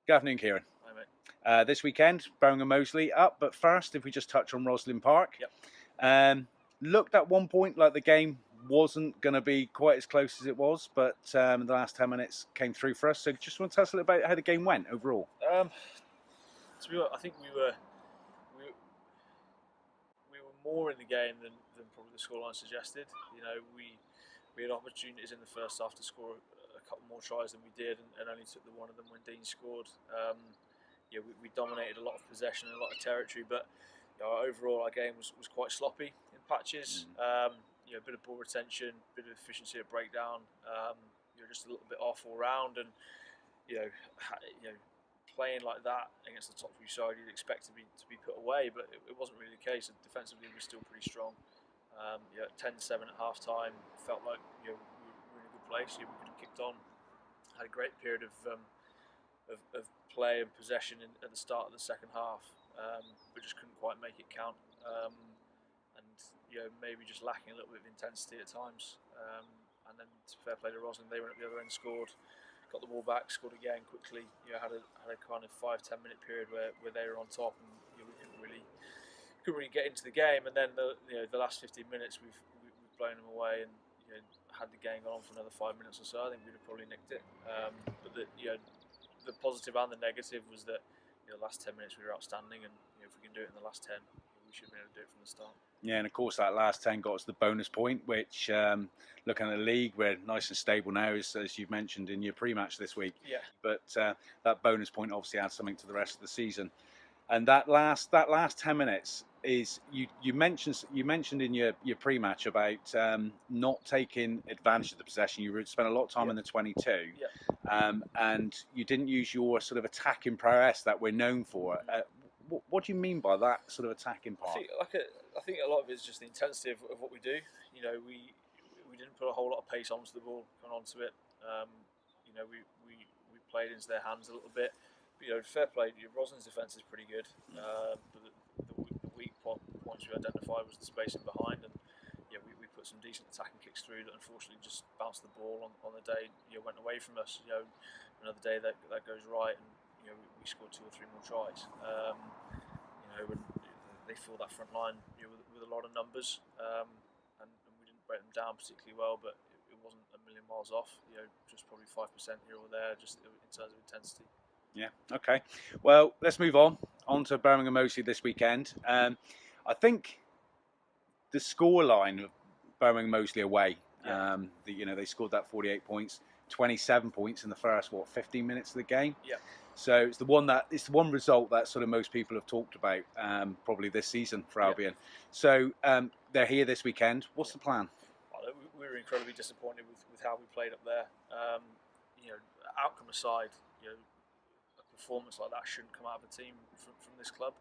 Good afternoon, Kieran. Hi, mate. This weekend, Birmingham Moseley up, but first, if we just touch on Roslyn Park. Yep. Looked at one point like the game wasn't going to be quite as close as it was, but the last 10 minutes came through for us. So just want to tell us a little about how the game went overall. I think we were more in the game than probably the scoreline suggested. You know, we had opportunities in the first half to score a couple more tries than we did, and only took the one of them when Dean scored. We dominated a lot of possession and a lot of territory, but overall our game was quite sloppy in patches. A bit of ball retention, a bit of efficiency at breakdown. Just a little bit off all round, and playing like that against the top three side, you'd expect to be put away, but it wasn't really the case. And defensively, we were still pretty strong. 10-7 at half time, felt like we were in a good place. We could have kicked on. Had a great period of play and possession at the start of the second half, but just couldn't quite make it count. Maybe just lacking a little bit of intensity at times. And then, fair play to Roslyn, they went up the other end, scored, got the ball back, scored again quickly. Had a kind of 5-10 minute period where they were on top, and we couldn't really get into the game. And then the last 15 minutes we've blown them away, and had the game gone on for another 5 minutes or so, I think we'd have probably nicked it. But the positive and the negative was that the last 10 minutes we were outstanding, and if we can do it in the last 10, we should be able to do it from the start. Yeah, and of course that last 10 got us the bonus point, which looking at the league, we're nice and stable now, as you've mentioned in your pre-match this week. Yeah. But that bonus point obviously adds something to the rest of the season. And that last 10 minutes is you mentioned in your pre-match about not taking advantage of the possession. You spent a lot of time in the 22, and you didn't use your sort of attacking prowess that we're known for. What do you mean by that sort of attacking part? I think a lot of it is just the intensity of what we do. We didn't put a whole lot of pace onto the ball, and onto it. We played into their hands a little bit. But, fair play. Roslyn's defence is pretty good. But the weak points we identified was the spacing behind, and we put some decent attacking kicks through that unfortunately just bounced the ball on the day. Went away from us. Another day that goes right, and we scored 2 or 3 more tries. When they filled that front line with a lot of numbers, and we didn't break them down particularly well, but it wasn't a million miles off. Just probably 5% here or there, just in terms of intensity. Yeah. Okay. Well, let's move on to Birmingham Moseley this weekend. I think the scoreline of Birmingham Moseley away. They scored that 48 points, 27 points in the first 15 minutes of the game. Yeah. So it's the one result that sort of most people have talked about probably this season for Albion. So they're here this weekend. What's the plan? We were incredibly disappointed with how we played up there. Outcome aside, a performance like that shouldn't come out of a team from this club.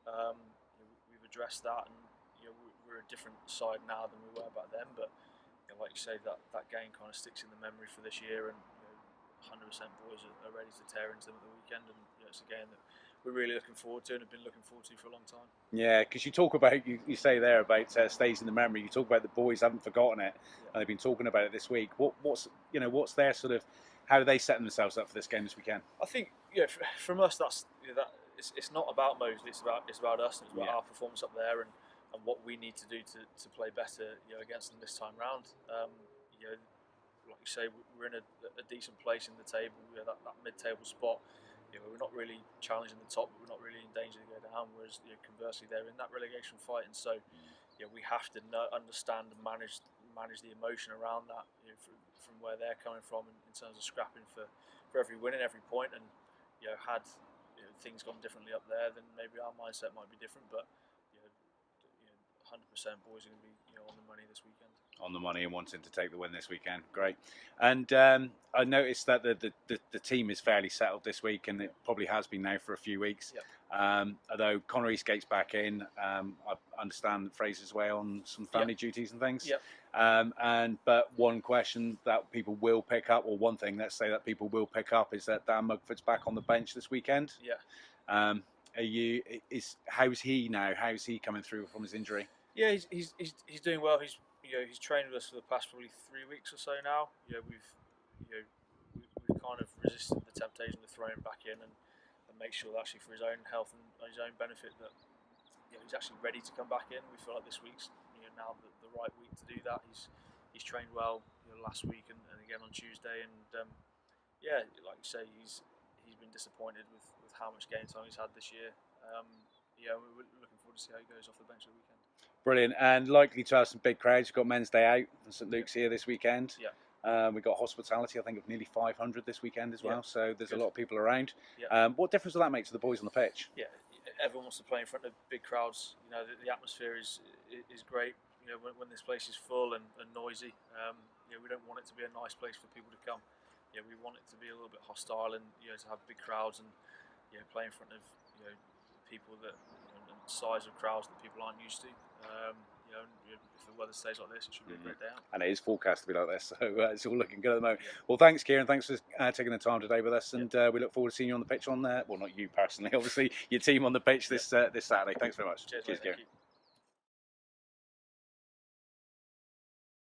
We've addressed that, and we're a different side now than we were back then. But like you say, that game kind of sticks in the memory for this year, and 100% boys are ready to tear into them at the weekend, and it's a game that we're really looking forward to and have been looking forward to for a long time. Yeah, because you talk about, you say there about stays in the memory. You talk about the boys haven't forgotten it, and they've been talking about it this week. What's their sort of, how do they set themselves up for this game this weekend? I think from us that it's not about Moseley. It's about us, and it's about our performance up there, and what we need to do to play better against them this time round. Like you say, we're in a decent place in the table. That mid-table spot. We're not really challenging the top, but we're not really in danger to go down. Whereas conversely, they're in that relegation fight, and so we have to understand and manage the emotion around that from where they're coming from in terms of scrapping for every win and every point. And had things gone differently up there, then maybe our mindset might be different. But 100% boys are going to be on the money this weekend. On the money and wanting to take the win this weekend. Great. And I noticed that the team is fairly settled this week, and it probably has been now for a few weeks. Although Connor Eastgate's back in, I understand that Fraser's away on some family duties and things. But one question that people will pick up, or one thing let's say that people will pick up, is that Dan Mugford's back on the bench this weekend. How's he now? How's he coming through from his injury? Yeah, he's doing well. He's trained with us for the past probably 3 weeks or so now. We've kind of resisted the temptation to throw him back in and make sure that actually for his own health and his own benefit that he's actually ready to come back in. We feel like this week's now the right week to do that. He's trained well last week and again on Tuesday, and like you say, he's been disappointed with how much game time he's had this year. We're looking forward to see how he goes off the bench at the weekend. Brilliant, and likely to have some big crowds. We've got Men's Day out, and St Luke's here this weekend. Yeah. We've got hospitality, I think, of nearly 500 this weekend as well. So there's a lot of people around. Yeah. What difference will that make to the boys on the pitch? Yeah, everyone wants to play in front of big crowds. The atmosphere is great. When this place is full and noisy. We don't want it to be a nice place for people to come. We want it to be a little bit hostile and to have big crowds and play in front of people that and size of crowds that people aren't used to. If the weather stays like this, it should be a great day out. And it is forecast to be like this, so it's all looking good at the moment. Yeah. Well, thanks, Kieran. Thanks for taking the time today with us, and we look forward to seeing you on the pitch on there. Well, not you personally, obviously, your team on the pitch this Saturday. Thanks very much. Cheers, Kieran.